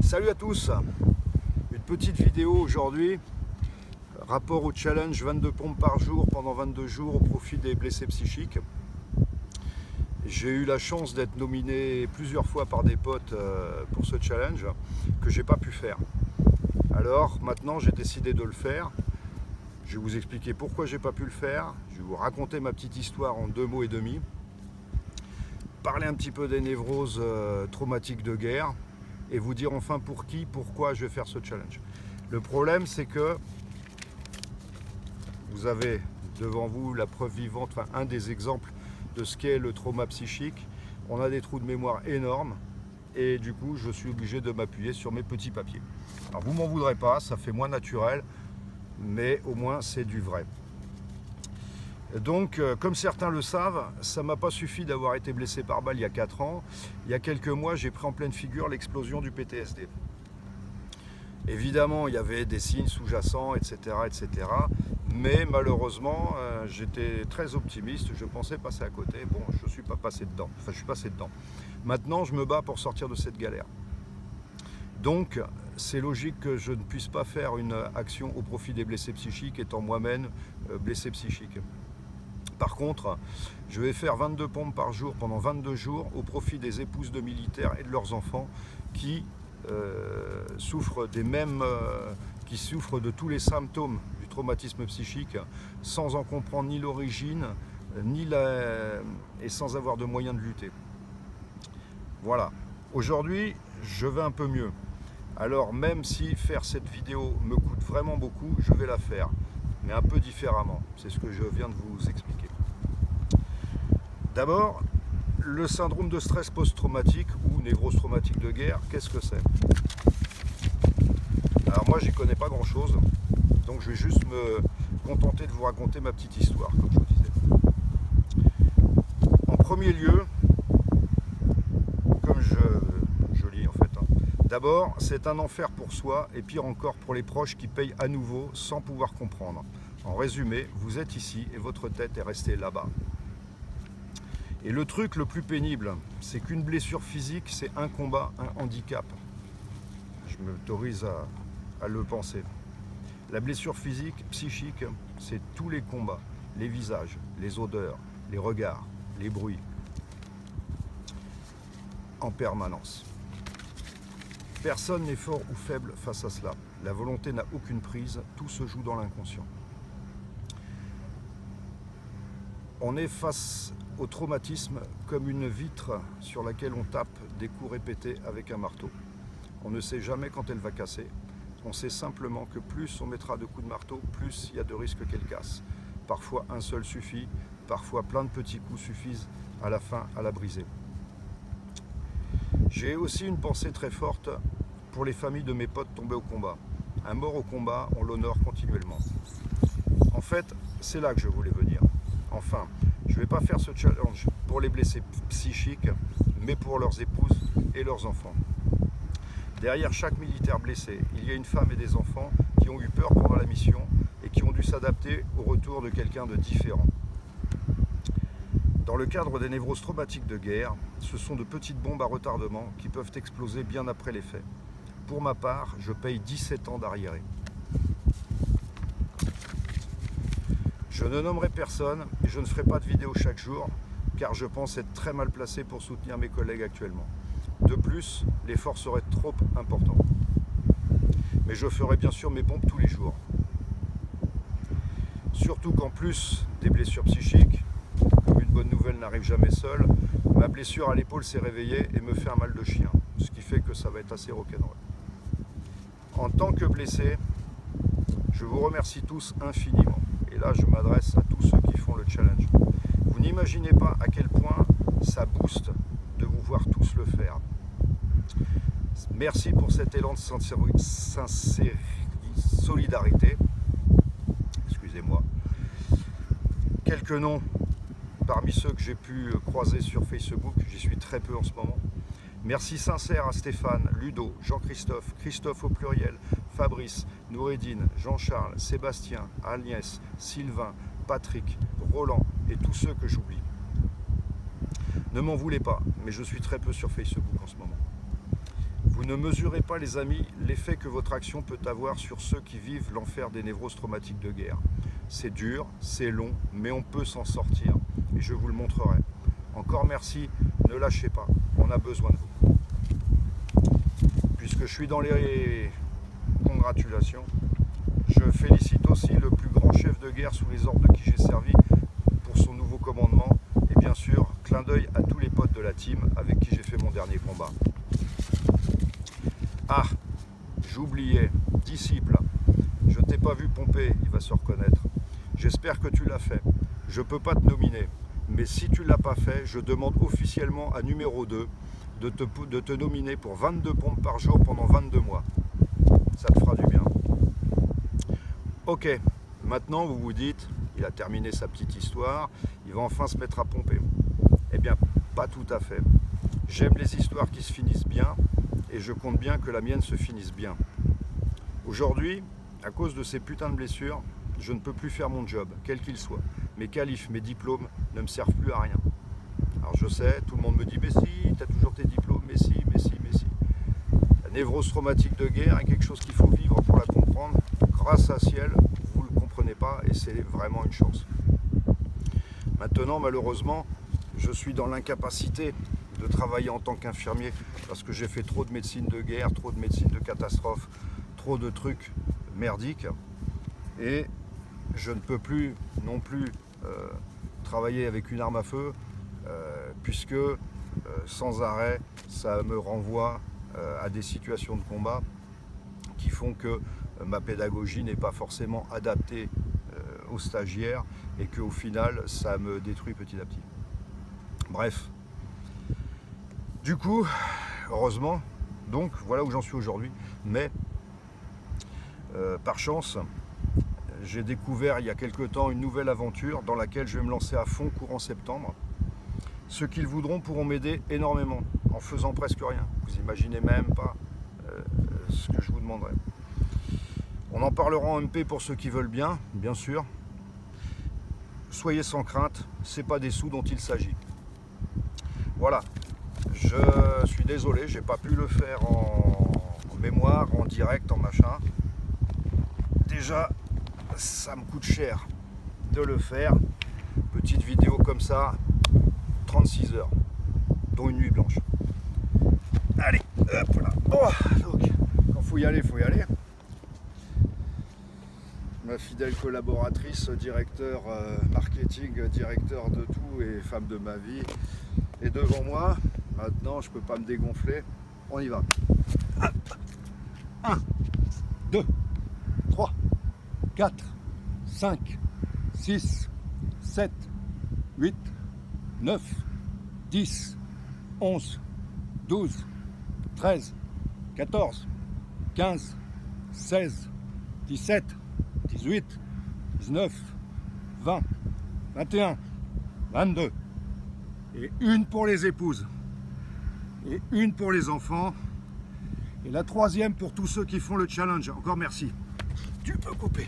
Salut à tous, une petite vidéo aujourd'hui, rapport au challenge 22 pompes par jour pendant 22 jours au profit des blessés psychiques. J'ai eu la chance d'être nominé plusieurs fois par des potes pour ce challenge que j'ai pas pu faire. Alors maintenant j'ai décidé de le faire. Je vais vous expliquer pourquoi j'ai pas pu le faire. Je vais vous raconter ma petite histoire en 2 mots et demi. Parler un petit peu des névroses traumatiques de guerre et vous dire enfin pourquoi je vais faire ce challenge. Le problème c'est que vous avez devant vous la preuve vivante, enfin un des exemples de ce qu'est le trauma psychique. On a des trous de mémoire énormes et du coup je suis obligé de m'appuyer sur mes petits papiers. Alors vous m'en voudrez pas, ça fait moins naturel, mais au moins c'est du vrai. Donc, comme certains le savent, ça ne m'a pas suffi d'avoir été blessé par balle il y a 4 ans. Il y a quelques mois, j'ai pris en pleine figure l'explosion du PTSD. Évidemment, il y avait des signes sous-jacents, etc., etc. Mais malheureusement, j'étais très optimiste, je pensais passer à côté. Bon, je ne suis pas passé dedans. Enfin, je suis passé dedans. Maintenant, je me bats pour sortir de cette galère. Donc, c'est logique que je ne puisse pas faire une action au profit des blessés psychiques, étant moi-même blessé psychique. Par contre, je vais faire 22 pompes par jour pendant 22 jours au profit des épouses de militaires et de leurs enfants qui souffrent qui souffrent de tous les symptômes du traumatisme psychique sans en comprendre ni l'origine, et sans avoir de moyens de lutter. Voilà. Aujourd'hui, je vais un peu mieux. Alors même si faire cette vidéo me coûte vraiment beaucoup, je vais la faire, mais un peu différemment. C'est ce que je viens de vous expliquer. D'abord, le syndrome de stress post-traumatique ou névrose traumatique de guerre, qu'est-ce que c'est? Alors moi, j'y connais pas grand-chose, donc je vais juste me contenter de vous raconter ma petite histoire, comme je vous disais. En premier lieu, comme je lis en fait, d'abord, c'est un enfer pour soi et pire encore pour les proches qui payent à nouveau sans pouvoir comprendre. En résumé, vous êtes ici et votre tête est restée là-bas. Et le truc le plus pénible, c'est qu'une blessure physique, c'est un combat, un handicap. Je m'autorise à le penser. La blessure physique, psychique, c'est tous les combats, les visages, les odeurs, les regards, les bruits, en permanence. Personne n'est fort ou faible face à cela. La volonté n'a aucune prise, tout se joue dans l'inconscient. On est face au traumatisme comme une vitre sur laquelle on tape des coups répétés avec un marteau. On ne sait jamais quand elle va casser. On sait simplement que plus on mettra de coups de marteau, plus il y a de risques qu'elle casse. Parfois un seul suffit, parfois plein de petits coups suffisent à la fin à la briser. J'ai aussi une pensée très forte pour les familles de mes potes tombés au combat. Un mort au combat, on l'honore continuellement. En fait, c'est là que je voulais venir. Enfin, je ne vais pas faire ce challenge pour les blessés psychiques, mais pour leurs épouses et leurs enfants. Derrière chaque militaire blessé, il y a une femme et des enfants qui ont eu peur pendant la mission et qui ont dû s'adapter au retour de quelqu'un de différent. Dans le cadre des névroses traumatiques de guerre, ce sont de petites bombes à retardement qui peuvent exploser bien après les faits. Pour ma part, je paye 17 ans d'arriéré. Je ne nommerai personne et je ne ferai pas de vidéo chaque jour car je pense être très mal placé pour soutenir mes collègues actuellement. De plus, l'effort serait trop important. Mais je ferai bien sûr mes pompes tous les jours. Surtout qu'en plus des blessures psychiques, comme une bonne nouvelle n'arrive jamais seule, ma blessure à l'épaule s'est réveillée et me fait un mal de chien, ce qui fait que ça va être assez rock'n'roll. En tant que blessé, je vous remercie tous infiniment. Et là, je m'adresse à tous ceux qui font le challenge. Vous n'imaginez pas à quel point ça booste de vous voir tous le faire. Merci pour cet élan de solidarité. Excusez-moi. Quelques noms parmi ceux que j'ai pu croiser sur Facebook, j'y suis très peu en ce moment. Merci sincère à Stéphane, Ludo, Jean-Christophe, Christophe au pluriel, Fabrice, Noureddine, Jean-Charles, Sébastien, Agnès, Sylvain, Patrick, Roland et tous ceux que j'oublie. Ne m'en voulez pas, mais je suis très peu sur Facebook en ce moment. Vous ne mesurez pas, les amis, l'effet que votre action peut avoir sur ceux qui vivent l'enfer des névroses traumatiques de guerre. C'est dur, c'est long, mais on peut s'en sortir. Et je vous le montrerai. Encore merci, ne lâchez pas, on a besoin de vous. Puisque je suis dans les congratulations, je félicite aussi le plus grand chef de guerre sous les ordres de qui j'ai servi pour son nouveau commandement. Et bien sûr, clin d'œil à tous les potes de la team avec qui j'ai fait mon dernier combat. Ah, j'oubliais, disciple, je t'ai pas vu pomper, il va se reconnaître. J'espère que tu l'as fait. Je peux pas te nominer, mais si tu l'as pas fait, je demande officiellement à numéro 2 de te nominer pour 22 pompes par jour pendant 22 mois. Ça te fera du bien. Ok, maintenant vous vous dites, il a terminé sa petite histoire, il va enfin se mettre à pomper. Eh bien, pas tout à fait. J'aime les histoires qui se finissent bien, et je compte bien que la mienne se finisse bien. Aujourd'hui, à cause de ces putains de blessures, je ne peux plus faire mon job, quel qu'il soit. Mes qualifs, mes diplômes ne me servent plus à rien. Alors je sais, tout le monde me dit « mais si, t'as toujours tes diplômes, mais si, mais si, mais si ». La névrose traumatique de guerre est quelque chose qu'il faut vivre pour la comprendre. Grâce à ciel, vous ne le comprenez pas et c'est vraiment une chance. Maintenant, malheureusement, je suis dans l'incapacité de travailler en tant qu'infirmier parce que j'ai fait trop de médecine de guerre, trop de médecine de catastrophe, trop de trucs merdiques et je ne peux plus non plus travailler avec une arme à feu puisque sans arrêt ça me renvoie à des situations de combat qui font que ma pédagogie n'est pas forcément adaptée aux stagiaires et qu'au final ça me détruit petit à petit. Bref. Du coup, heureusement, donc voilà où j'en suis aujourd'hui, mais par chance, j'ai découvert il y a quelque temps une nouvelle aventure dans laquelle je vais me lancer à fond courant septembre. Ceux qui le voudront pourront m'aider énormément, en faisant presque rien. Vous imaginez même pas ce que je vous demanderai. On en parlera en MP pour ceux qui veulent bien sûr. Soyez sans crainte, c'est pas des sous dont il s'agit. Voilà. Je suis désolé, j'ai pas pu le faire en mémoire, en direct, en machin. Déjà, ça me coûte cher de le faire. Petite vidéo comme ça, 36 heures, dont une nuit blanche. Allez, hop là. Oh, donc, quand faut y aller, faut y aller. Ma fidèle collaboratrice, directeur marketing, directeur de tout et femme de ma vie est devant moi. Maintenant, je peux pas me dégonfler. On y va. 1, 2, 3, 4, 5, 6, 7, 8, 9, 10, 11, 12, 13, 14, 15, 16, 17, 18, 19, 20, 21, 22. Et une pour les épouses. Et une pour les enfants. Et la troisième pour tous ceux qui font le challenge. Encore merci. Tu peux couper.